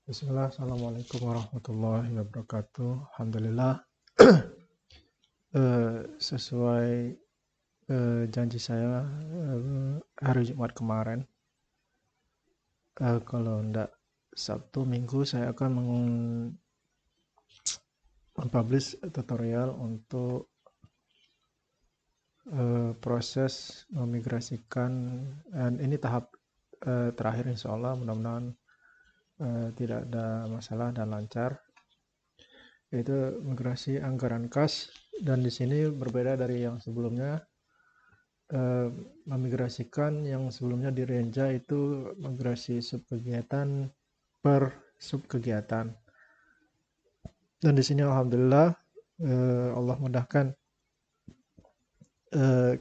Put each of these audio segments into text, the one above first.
Bismillah, Assalamualaikum warahmatullahi wabarakatuh. Alhamdulillah, sesuai janji saya hari Jumat kemarin, kalau enggak Sabtu Minggu saya akan mempublish tutorial untuk proses memigrasikan, dan ini tahap terakhir insya Allah, mudah-mudahan tidak ada masalah dan lancar, yaitu migrasi anggaran kas. Dan di sini berbeda dari yang sebelumnya. Memigrasikan yang sebelumnya di Renja itu migrasi subkegiatan per subkegiatan, dan di sini alhamdulillah Allah mudahkan,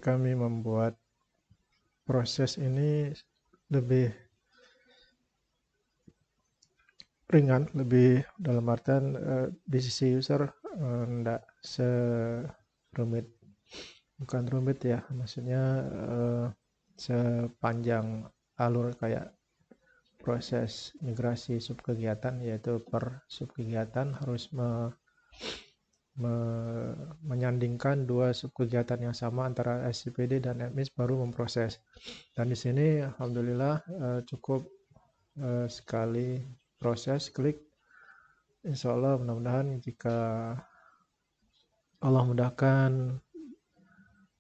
kami membuat proses ini lebih ringan, lebih dalam artian di sisi user tidak serumit, bukan rumit ya, maksudnya sepanjang alur kayak proses migrasi subkegiatan, yaitu per subkegiatan harus menyandingkan dua subkegiatan yang sama antara SCPD dan admin baru memproses. Dan di sini alhamdulillah cukup sekali proses klik, insya Allah mudah-mudahan jika Allah mudahkan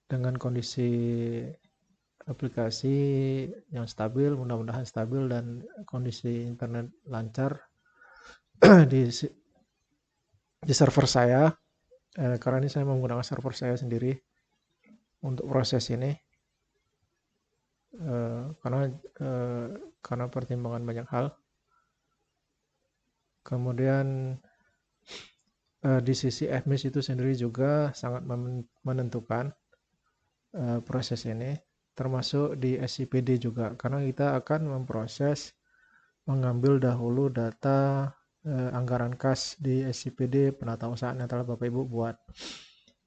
dengan kondisi aplikasi yang stabil, mudah-mudahan stabil, dan kondisi internet lancar di server saya, karena ini saya menggunakan server saya sendiri untuk proses ini, karena pertimbangan banyak hal. Kemudian di sisi FMIS itu sendiri juga sangat menentukan proses ini, termasuk di SCPD juga, karena kita akan mengambil dahulu data anggaran kas di SCPD penatausahaan yang telah Bapak Ibu buat.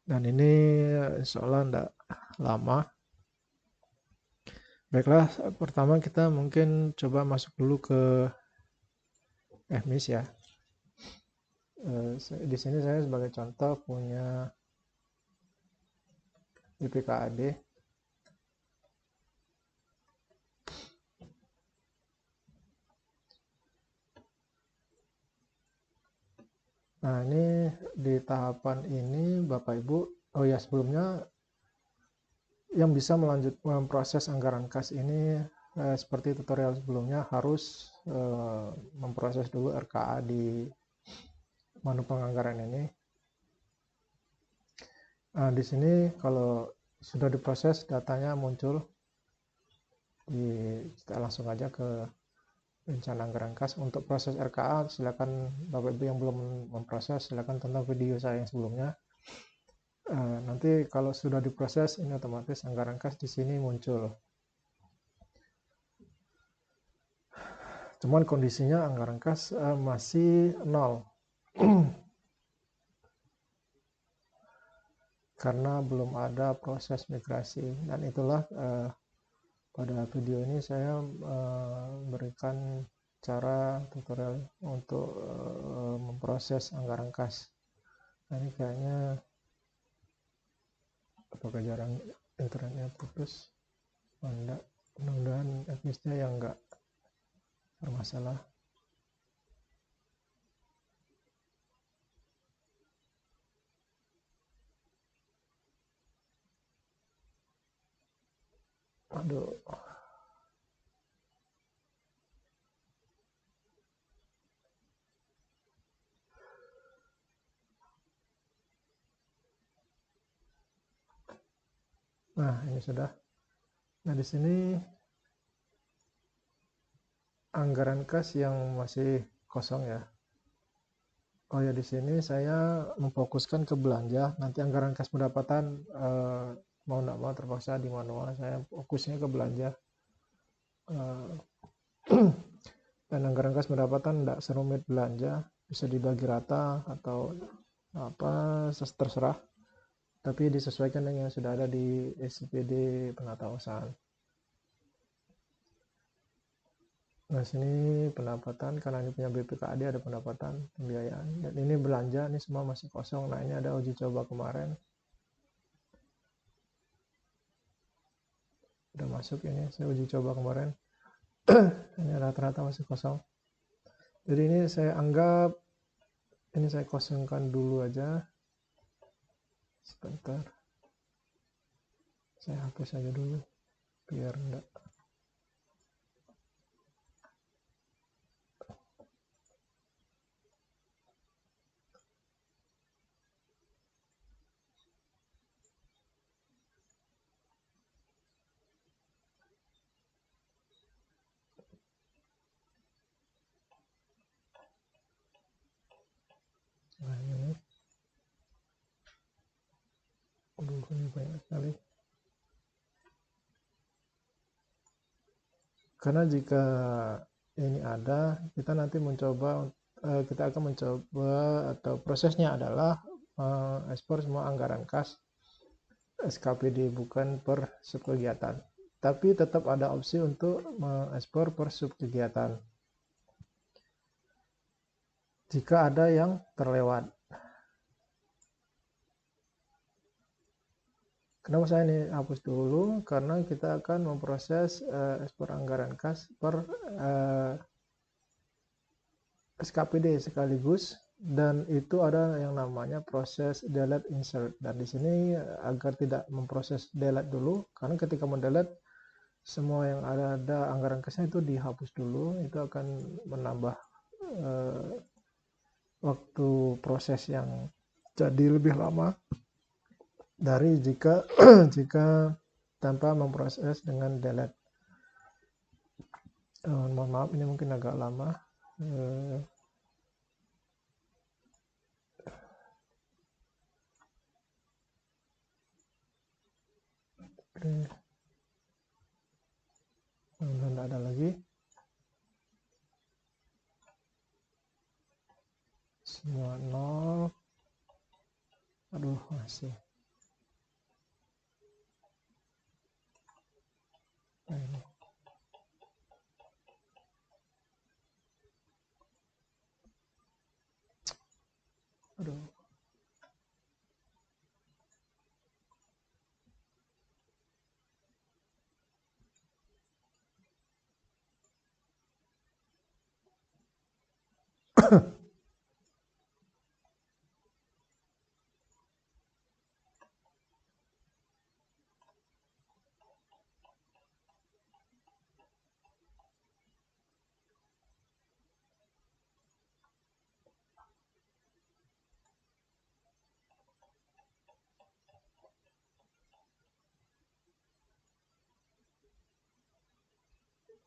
Dan ini insya Allah tidak lama. Baiklah, pertama kita mungkin coba masuk dulu ke FMIS ya. Di sini saya sebagai contoh punya IPKAD. Nah, ini di tahapan ini Bapak Ibu, oh ya sebelumnya yang bisa memproses anggaran kas ini seperti tutorial sebelumnya harus memproses dulu RKA di menu penganggaran ini. Nah, di sini kalau sudah diproses datanya muncul, kita langsung aja ke rencana anggaran kas. Untuk proses RKA silakan Bapak Ibu yang belum memproses silakan tonton video saya yang sebelumnya. Nanti kalau sudah diproses ini otomatis anggaran kas di sini muncul. Cuman kondisinya anggaran kas masih nol karena belum ada proses migrasi. Dan itulah pada video ini saya berikan cara tutorial untuk memproses anggaran kas. Nah, ini kayaknya apakah jarang internetnya putus? Enggak, mudah-mudahan FMIS-nya yang enggak bermasalah. Aduh. Nah, ini sudah. Nah, di sini anggaran kas yang masih kosong ya. Oh ya, di sini saya memfokuskan ke belanja. Nanti anggaran kas pendapatan mau tidak mau terpaksa di manual. Saya fokusnya ke belanja. Dan anggaran kas pendapatan tidak serumit belanja, bisa dibagi rata atau apa terserah, tapi disesuaikan dengan yang sudah ada di SCPD penatausahaan. Nah, sini pendapatan, karena ini punya BPKAD ada pendapatan pembiayaan. Dan ini belanja, ini semua masih kosong. Nah, ini ada uji coba kemarin. Udah masuk ini, saya uji coba kemarin. Ini rata-rata masih kosong. Jadi ini saya anggap, ini saya kosongkan dulu aja. Sebentar. Saya hapus aja dulu, biar enggak. Nah, ini. Aduh, ini banyak sekali. Karena jika ini ada, kita nanti mencoba, kita akan mencoba, atau prosesnya adalah ekspor semua anggaran kas SKPD, bukan per subkegiatan. Tapi tetap ada opsi untuk mengekspor per subkegiatan jika ada yang terlewat. Kenapa saya ini hapus dulu? Karena kita akan memproses ekspor anggaran kas per SKPD sekaligus, dan itu ada yang namanya proses delete insert. Dan di sini agar tidak memproses delete dulu, karena ketika mendelete semua yang ada anggaran kasnya itu dihapus dulu, itu akan menambah waktu proses yang jadi lebih lama dari jika jika tanpa memproses dengan delete. Mohon maaf, ini mungkin agak lama. Tidak ada lagi. Semua nol. Aduh, masih. Nah, ini. Aduh.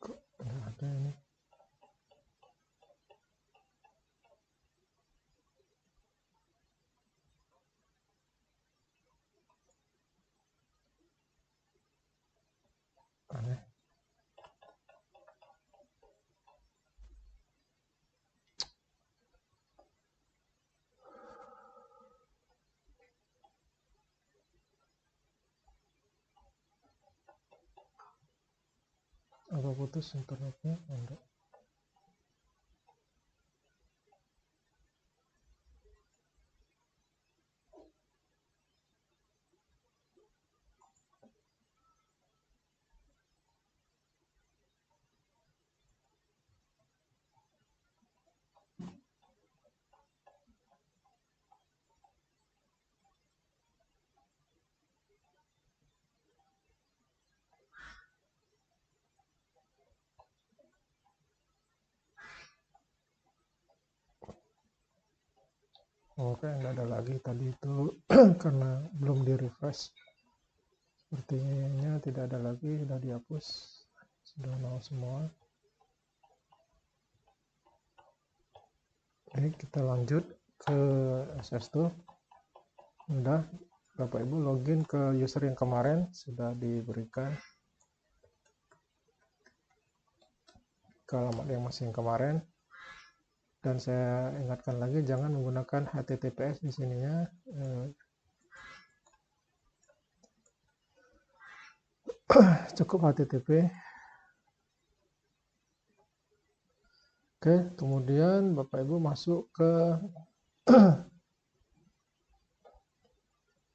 Kok nggak ada ini? Aneh. Apa putus internetnya? Enggak. Oke, nggak ada lagi tadi itu karena belum di refresh. Sepertinya tidak ada lagi, sudah dihapus, sudah nol semua. Oke, kita lanjut ke SS2. Udah, Bapak Ibu login ke user yang kemarin sudah diberikan ke alamat yang masih yang kemarin. Dan saya ingatkan lagi, jangan menggunakan HTTPS di sininya. Cukup HTTP. Oke, kemudian Bapak Ibu masuk ke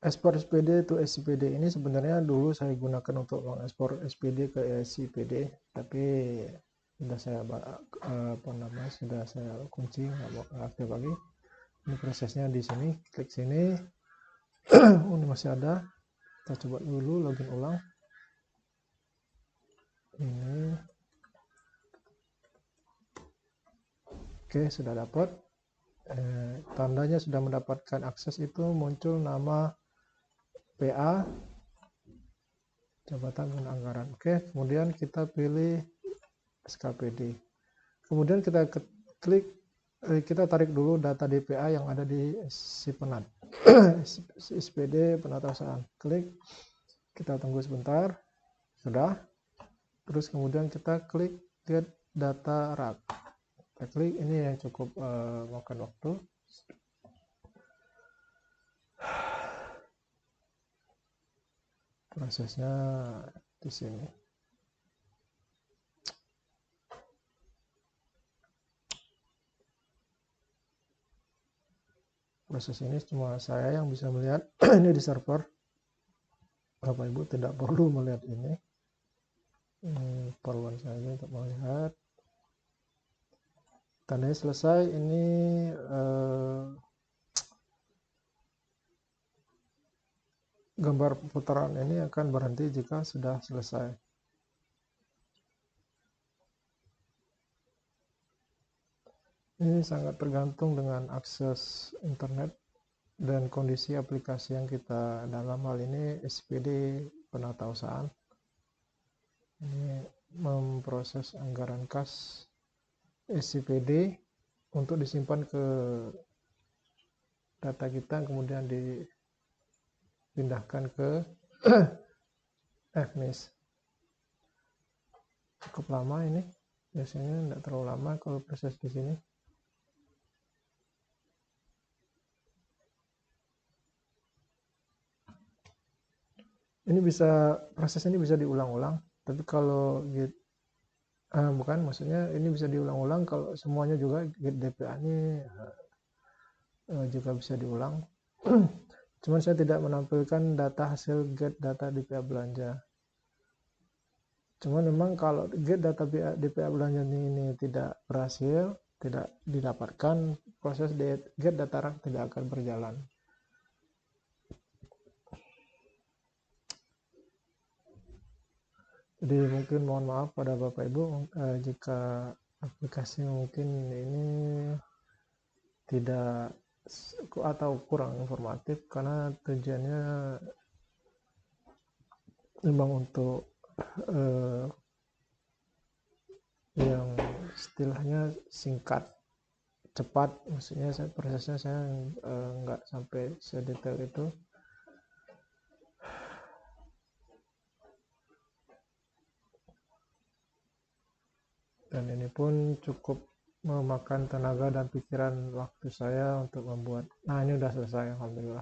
ekspor SPD to SCPD. Ini sebenarnya dulu saya gunakan untuk mengekspor SPD ke SCPD, tapi sudah saya sudah saya kunci, nggak mau aktif lagi. Ini prosesnya di sini, klik sini. Ini masih ada. Kita coba dulu login ulang. Ini. Oke, sudah dapat. Tandanya sudah mendapatkan akses, itu muncul nama PA, jabatan dan anggaran. Oke, kemudian kita pilih SKPD. Kemudian kita klik, kita tarik dulu data DPA yang ada di si penat. SPD penatasan. Klik, kita tunggu sebentar. Sudah. Terus kemudian kita klik get data rak. Kita klik, ini yang cukup makan waktu. Prosesnya di sini. Proses ini cuma saya yang bisa melihat. Ini di server. Bapak Ibu tidak perlu melihat ini. Ini perluan saja untuk melihat. Tandanya selesai. Ini gambar putaran ini akan berhenti jika sudah selesai. Ini sangat tergantung dengan akses internet dan kondisi aplikasi yang kita, dalam hal ini SPD penatausahaan. Ini memproses anggaran kas SCPD untuk disimpan ke data kita, kemudian dipindahkan ke FMIS. Cukup lama ini, biasanya tidak terlalu lama kalau proses di sini. Ini proses ini bisa diulang-ulang, tapi kalau bukan, maksudnya ini bisa diulang-ulang kalau semuanya juga get DPA ini juga bisa diulang. Cuman saya tidak menampilkan data hasil get data DPA belanja. Cuman memang kalau get data DPA belanja ini tidak berhasil, tidak didapatkan, proses get data rak tidak akan berjalan. Jadi mungkin mohon maaf pada Bapak Ibu jika aplikasi mungkin ini tidak atau kurang informatif, karena tujuannya memang untuk yang istilahnya singkat, cepat. Maksudnya prosesnya saya nggak sampai sedetail itu. Dan ini pun cukup memakan tenaga dan pikiran waktu saya untuk membuat. Nah, ini udah selesai, alhamdulillah.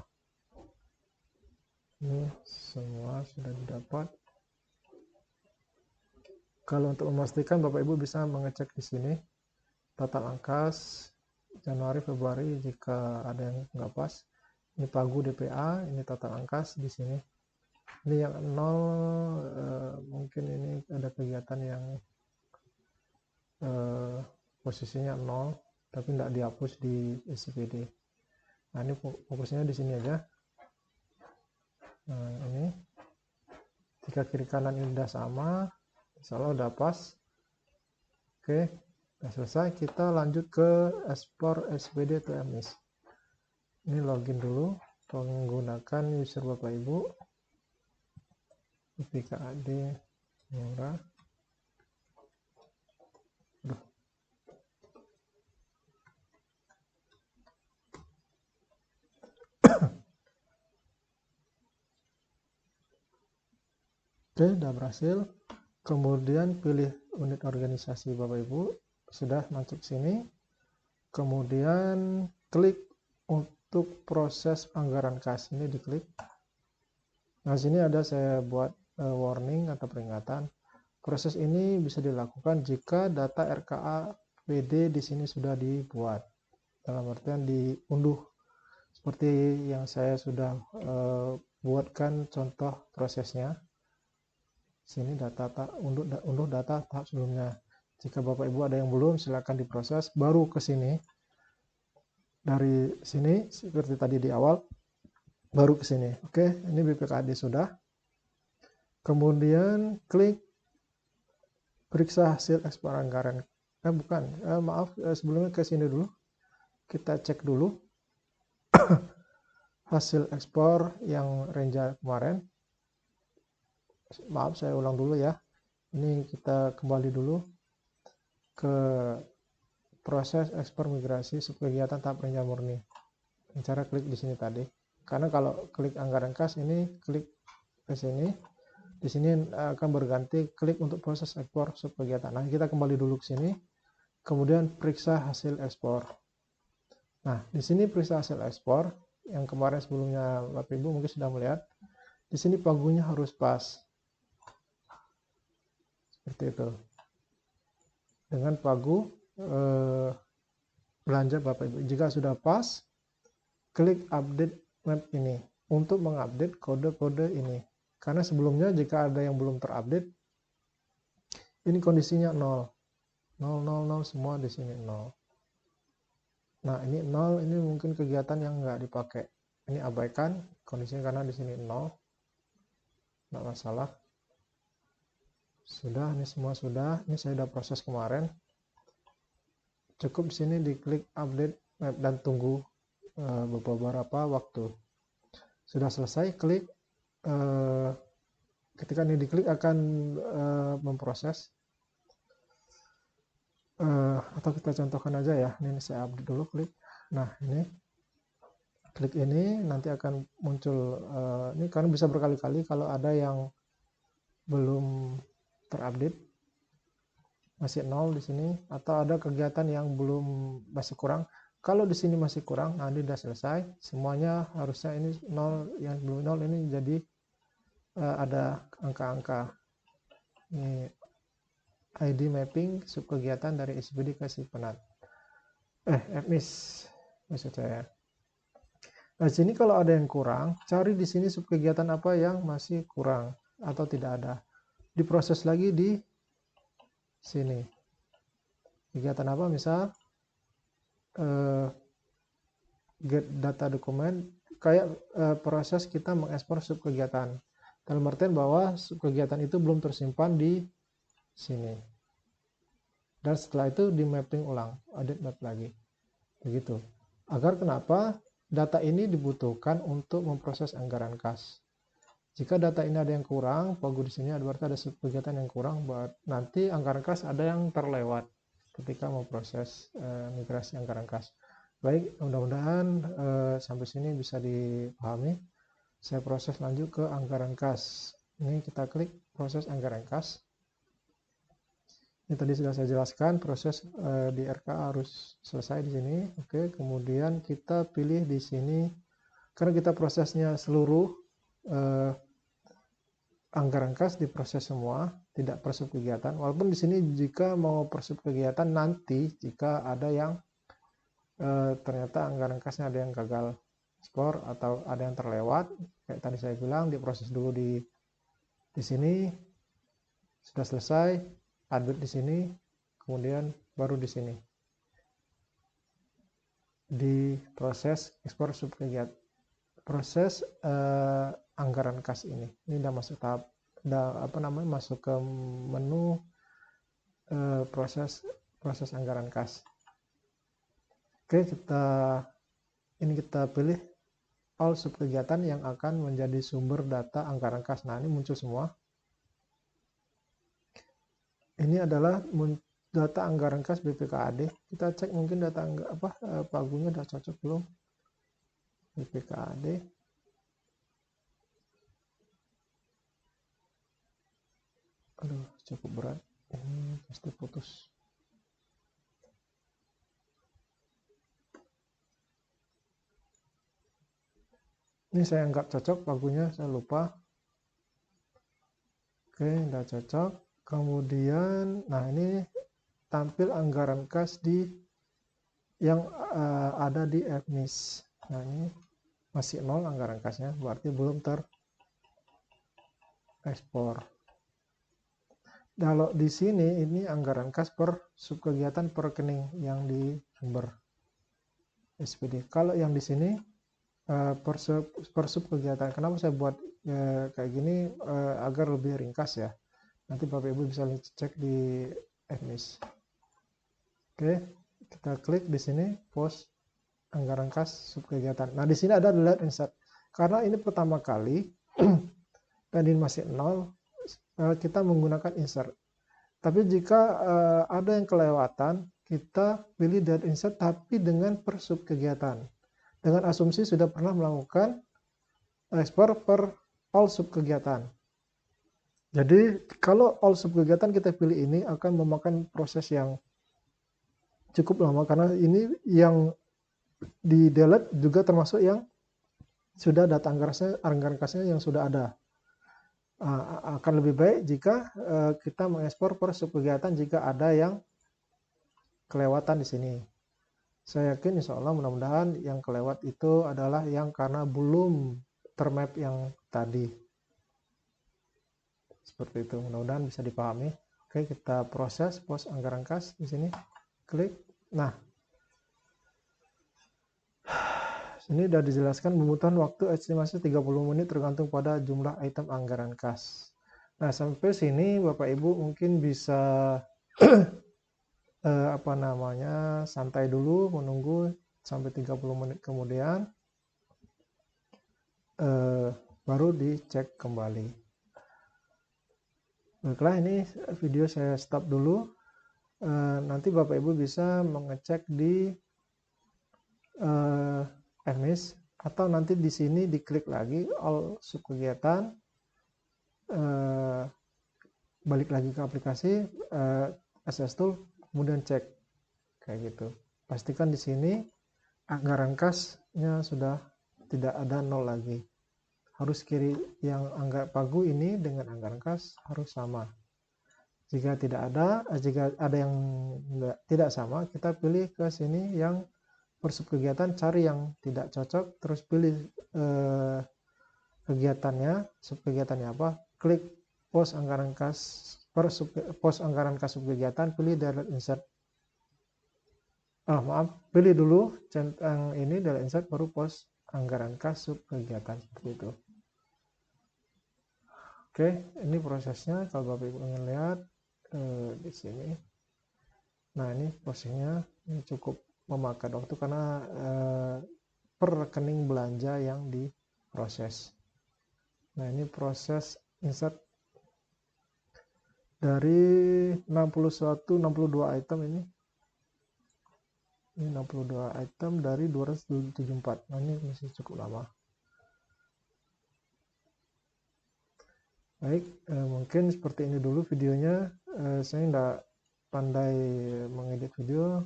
Ini semua sudah didapat. Kalau untuk memastikan, Bapak Ibu bisa mengecek di sini total angkas Januari Februari jika ada yang nggak pas. Ini pagu DPA, ini total angkas di sini. Ini yang 0, mungkin ini ada kegiatan yang posisinya 0 tapi tidak dihapus di SCPD. Nah, ini fokusnya di sini aja. Nah, ini jika kiri kanan ini sudah sama, insya Allah udah pas. Oke, sudah selesai. Kita lanjut ke ekspor SPD to MIS. Ini login dulu menggunakan user Bapak Ibu, UPKAD murah. Oke, sudah berhasil. Kemudian pilih unit organisasi Bapak Ibu, sudah masuk sini. Kemudian klik untuk proses anggaran kas, ini diklik. Nah, sini ada saya buat warning atau peringatan. Proses ini bisa dilakukan jika data RKA WD di sini sudah dibuat, dalam artian diunduh seperti yang saya sudah buatkan contoh prosesnya. Sini data unduh data tahap sebelumnya. Jika Bapak Ibu ada yang belum, silakan diproses baru ke sini. Dari sini seperti tadi di awal baru ke sini. Oke, ini BPKAD sudah. Kemudian klik periksa hasil ekspor anggaran. Maaf, sebelumnya ke sini dulu. Kita cek dulu hasil ekspor yang Renja kemarin. Maaf, saya ulang dulu ya. Ini kita kembali dulu ke proses ekspor migrasi subkegiatan tahap Renja murni. Cara klik di sini tadi. Karena kalau klik anggaran kas ini klik ke sini. Di sini akan berganti klik untuk proses ekspor subkegiatan. Nah, kita kembali dulu ke sini. Kemudian periksa hasil ekspor. Nah, di sini periksa hasil ekspor yang kemarin sebelumnya Bapak Ibu mungkin sudah melihat. Di sini pagunya harus pas. Seperti itu. Dengan pagu belanja Bapak Ibu. Jika sudah pas, klik update map ini untuk mengupdate kode-kode ini. Karena sebelumnya jika ada yang belum terupdate, ini kondisinya 0. 0, 0, 0 semua di sini 0. Nah, ini 0, ini mungkin kegiatan yang nggak dipakai. Ini abaikan kondisinya karena di sini 0. Nggak masalah. Sudah, ini semua sudah. Ini saya sudah proses kemarin. Cukup di sini diklik update map dan tunggu beberapa waktu. Sudah selesai, klik. Ketika ini diklik akan memproses. Atau kita contohkan aja ya. Ini saya update dulu, klik. Nah, ini klik ini nanti akan muncul. Ini karena bisa berkali-kali kalau ada yang belum terupdate. Masih 0 di sini, atau ada kegiatan yang belum masih kurang. Kalau di sini masih kurang, nanti sudah selesai, semuanya harusnya ini 0, yang belum 0 ini jadi ada angka-angka. Ini ID mapping subkegiatan dari SPD ke Sipenat. FMIS maksud saya. Nah, sini kalau ada yang kurang, cari di sini subkegiatan apa yang masih kurang atau tidak ada. Diproses lagi di sini. Kegiatan apa? Misal get data dokumen, kayak proses kita mengekspor subkegiatan. Dalam artian bahwa subkegiatan itu belum tersimpan di sini. Dan setelah itu di mapping ulang, edit map lagi. Begitu. Agar kenapa? Data ini dibutuhkan untuk memproses anggaran kas. Jika data ini ada yang kurang, pagu di sini berarti ada subkegiatan yang kurang, buat nanti anggaran kas ada yang terlewat ketika memproses migrasi anggaran kas. Baik, mudah-mudahan sampai sini bisa dipahami. Saya proses lanjut ke anggaran kas. Ini kita klik proses anggaran kas. Ini tadi sudah saya jelaskan, proses di RK harus selesai di sini. Oke, kemudian kita pilih di sini, karena kita prosesnya seluruh anggaran kas diproses semua, tidak per subkegiatan. Walaupun di sini jika mau per subkegiatan nanti jika ada yang ternyata anggaran kasnya ada yang gagal ekspor atau ada yang terlewat, kayak tadi saya bilang diproses dulu di sini, sudah selesai, update di sini, kemudian baru di sini di proses ekspor subkegiatan. Proses anggaran kas ini udah masuk tahap, masuk ke menu proses anggaran kas. Oke, kita pilih all subkegiatan yang akan menjadi sumber data anggaran kas. Nah, ini muncul semua. Ini adalah data anggaran kas BPKAD. Kita cek mungkin data pagunya udah cocok belum. BPKAD. Aduh, cukup berat. Ini pasti putus. Ini saya nggak cocok pagunya, saya lupa. Oke, udah cocok. Kemudian, nah ini tampil anggaran kas di yang ada di FMIS. Nah, ini masih 0 anggaran kasnya, berarti belum terekspor. Kalau di sini ini anggaran kas per subkegiatan per rekening yang di sumber SPD. Kalau yang di sini per subkegiatan. Kenapa saya buat kayak gini agar lebih ringkas ya. Nanti Bapak Ibu bisa cek di FMIS. Oke, kita klik di sini pos anggaran kas subkegiatan. Nah, di sini ada delete insert. Karena ini pertama kali dan ini masih 0, kita menggunakan insert. Tapi jika ada yang kelewatan, kita pilih delete insert tapi dengan per subkegiatan. Dengan asumsi sudah pernah melakukan ekspor per all subkegiatan. Jadi kalau all subkegiatan kita pilih ini akan memakan proses yang cukup lama karena ini yang di delete juga termasuk yang sudah data anggaran kasnya yang sudah ada. Akan lebih baik jika kita mengekspor per subkegiatan jika ada yang kelewatan di sini. Saya yakin insya Allah mudah-mudahan yang kelewat itu adalah yang karena belum termap yang tadi. Seperti itu, mudah-mudahan bisa dipahami. Oke, kita proses pos anggaran kas di sini. Klik. Nah, sini sudah dijelaskan membutuhkan waktu estimasi 30 menit tergantung pada jumlah item anggaran kas. Nah, sampai sini Bapak Ibu mungkin bisa santai dulu menunggu sampai 30 menit kemudian baru dicek kembali. Baiklah, ini video saya stop dulu. Nanti Bapak Ibu bisa mengecek di FMIS atau nanti di sini diklik lagi all subkegiatan, balik lagi ke aplikasi SS Tool, kemudian cek kayak gitu. Pastikan di sini anggaran kasnya sudah tidak ada 0 lagi. Harus kiri yang pagu ini dengan anggaran kas harus sama. Jika ada yang tidak sama, kita pilih ke sini yang per subkegiatan, cari yang tidak cocok, terus pilih subkegiatannya apa, klik pos anggaran kas pos anggaran kas subkegiatan, pilih delete insert. Pilih dulu centang ini delete insert baru pos anggaran kas subkegiatan seperti itu. Oke, ini prosesnya kalau Bapak Ibu ingin lihat di sini. Nah, ini prosesnya ini cukup memakan waktu karena per rekening belanja yang diproses. Nah, ini proses insert dari 62 item ini. Ini 62 item dari 274. Nah, ini masih cukup lama. Baik, mungkin seperti ini dulu videonya. Saya tidak pandai mengedit video,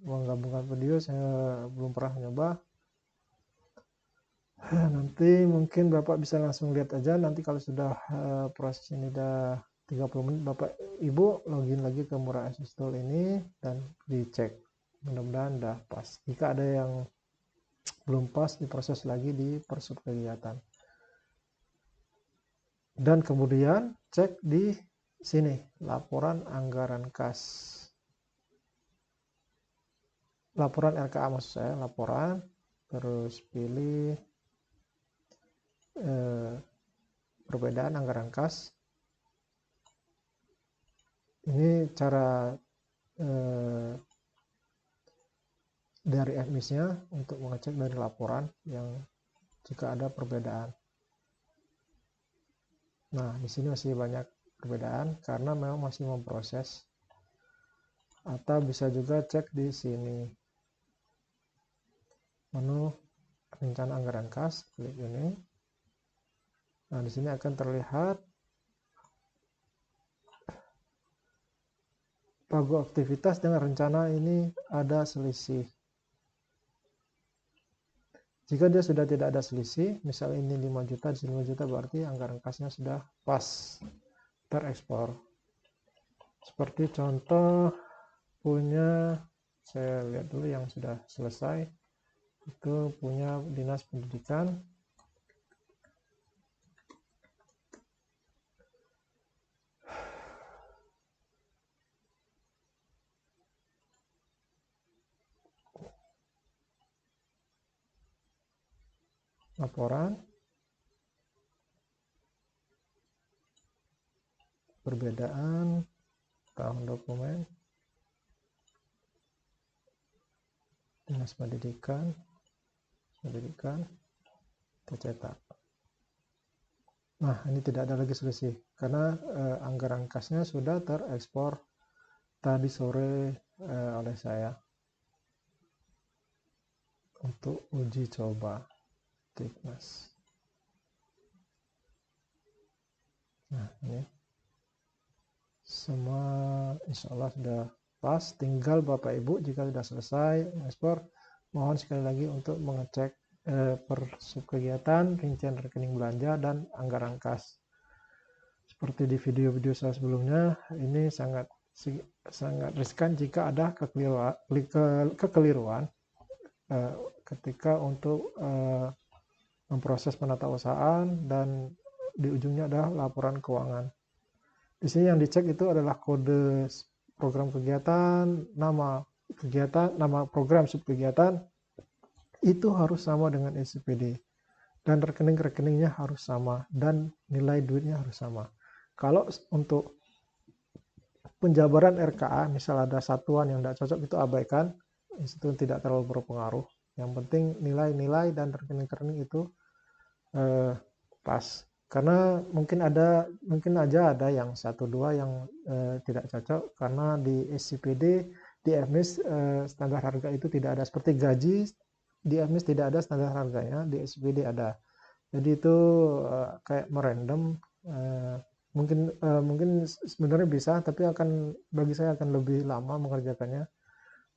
menggabungkan video, saya belum pernah nyoba. Nanti mungkin Bapak bisa langsung lihat aja, nanti kalau sudah proses ini udah 30 menit, Bapak Ibu login lagi ke Murah SS Tool ini dan dicek. Mudah-mudahan udah pas. Jika ada yang belum pas, diproses lagi di per subkegiatan. Dan kemudian cek di sini laporan anggaran kas, laporan RKA maksud saya, laporan, terus pilih perbedaan anggaran kas. Ini cara dari FMIS-nya untuk mengecek dari laporan yang jika ada perbedaan. Nah, di sini masih banyak perbedaan karena memang masih memproses. Atau bisa juga cek di sini. Menu rencana anggaran kas, klik ini. Nah, di sini akan terlihat pagu aktivitas dengan rencana ini ada selisih. Jika dia sudah tidak ada selisih, misal ini 5 juta, di sini 5 juta, berarti anggaran kasnya sudah pas terekspor. Seperti contoh punya, saya lihat dulu yang sudah selesai, itu punya Dinas Pendidikan. Laporan, perbedaan, tahun dokumen, Dinas Pendidikan, tercetak. Nah, ini tidak ada lagi selisih karena anggaran kasnya sudah terekspor tadi sore oleh saya untuk uji coba Tiknas. Nah, ini semua insya Allah sudah pas, tinggal Bapak Ibu jika sudah selesai ekspor, mohon sekali lagi untuk mengecek per subkegiatan, rincian rekening belanja, dan anggaran kas. Seperti di video-video saya sebelumnya, ini sangat riskan jika ada kekeliruan ketika untuk memproses penatausahaan dan di ujungnya adalah laporan keuangan. Di sini yang dicek itu adalah kode program kegiatan, nama program subkegiatan itu harus sama dengan SCPD dan rekening-rekeningnya harus sama dan nilai duitnya harus sama. Kalau untuk penjabaran RKA, misal ada satuan yang tidak cocok, itu abaikan, itu tidak terlalu berpengaruh. Yang penting nilai-nilai dan rekening-rekening itu pas. Karena mungkin aja ada yang 1-2 yang tidak cocok karena di SCPD, di FMIS standar harga itu tidak ada. Seperti gaji di FMIS tidak ada standar harganya, di SCPD ada. Jadi itu kayak merandom. Mungkin sebenarnya bisa, tapi bagi saya akan lebih lama mengerjakannya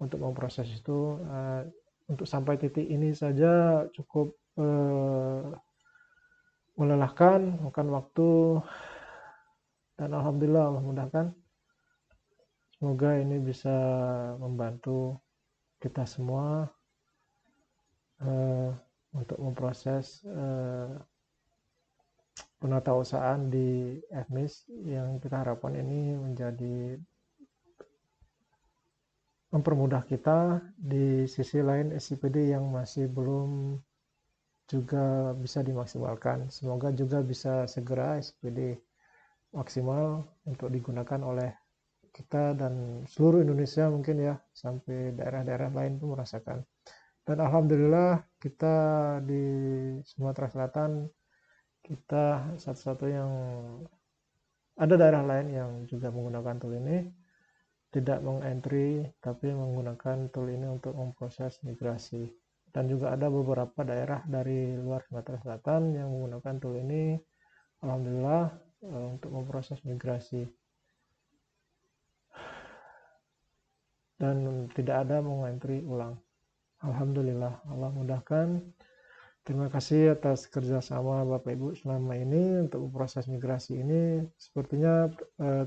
untuk memproses itu. Untuk sampai titik ini saja cukup melelahkan, makan waktu, dan alhamdulillah Allah mudahkan. Semoga ini bisa membantu kita semua untuk memproses penatausahaan di FMIS yang kita harapkan ini menjadi mempermudah kita. Di sisi lain SCPD yang masih belum juga bisa dimaksimalkan. Semoga juga bisa segera SCPD maksimal untuk digunakan oleh kita dan seluruh Indonesia mungkin ya, sampai daerah-daerah lain pun merasakan. Dan alhamdulillah kita di Sumatera Selatan, kita satu-satu yang ada daerah lain yang juga menggunakan tool ini, tidak mengentry tapi menggunakan tool ini untuk memproses migrasi. Dan juga ada beberapa daerah dari luar Sumatera Selatan yang menggunakan tool ini, alhamdulillah, untuk memproses migrasi. Dan tidak ada mengentry ulang. Alhamdulillah, Allah mudahkan. Terima kasih atas kerjasama Bapak Ibu selama ini untuk proses migrasi ini. Sepertinya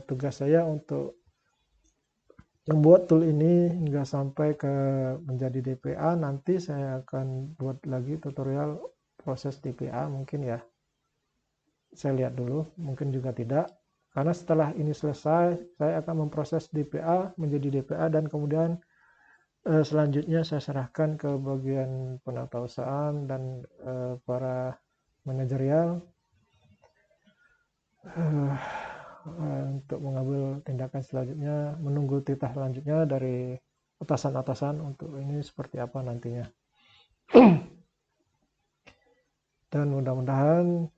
tugas saya untuk membuat tool ini hingga sampai ke menjadi DPA. Nanti saya akan buat lagi tutorial proses DPA mungkin ya. Saya lihat dulu, mungkin juga tidak. Karena setelah ini selesai, saya akan memproses DPA menjadi DPA dan kemudian selanjutnya saya serahkan ke bagian penatausahaan dan para manajerial untuk mengambil tindakan selanjutnya, menunggu titah selanjutnya dari atasan-atasan untuk ini seperti apa nantinya. Dan mudah-mudahan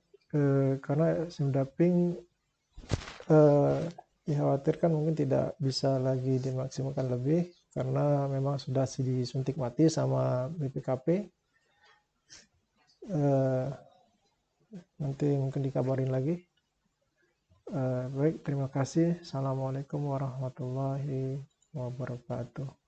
karena SIMDAPING dikhawatirkan mungkin tidak bisa lagi dimaksimalkan lebih karena memang sudah disuntik mati sama BPKP. Nanti mungkin dikabarin lagi. Baik, terima kasih. Assalamualaikum warahmatullahi wabarakatuh.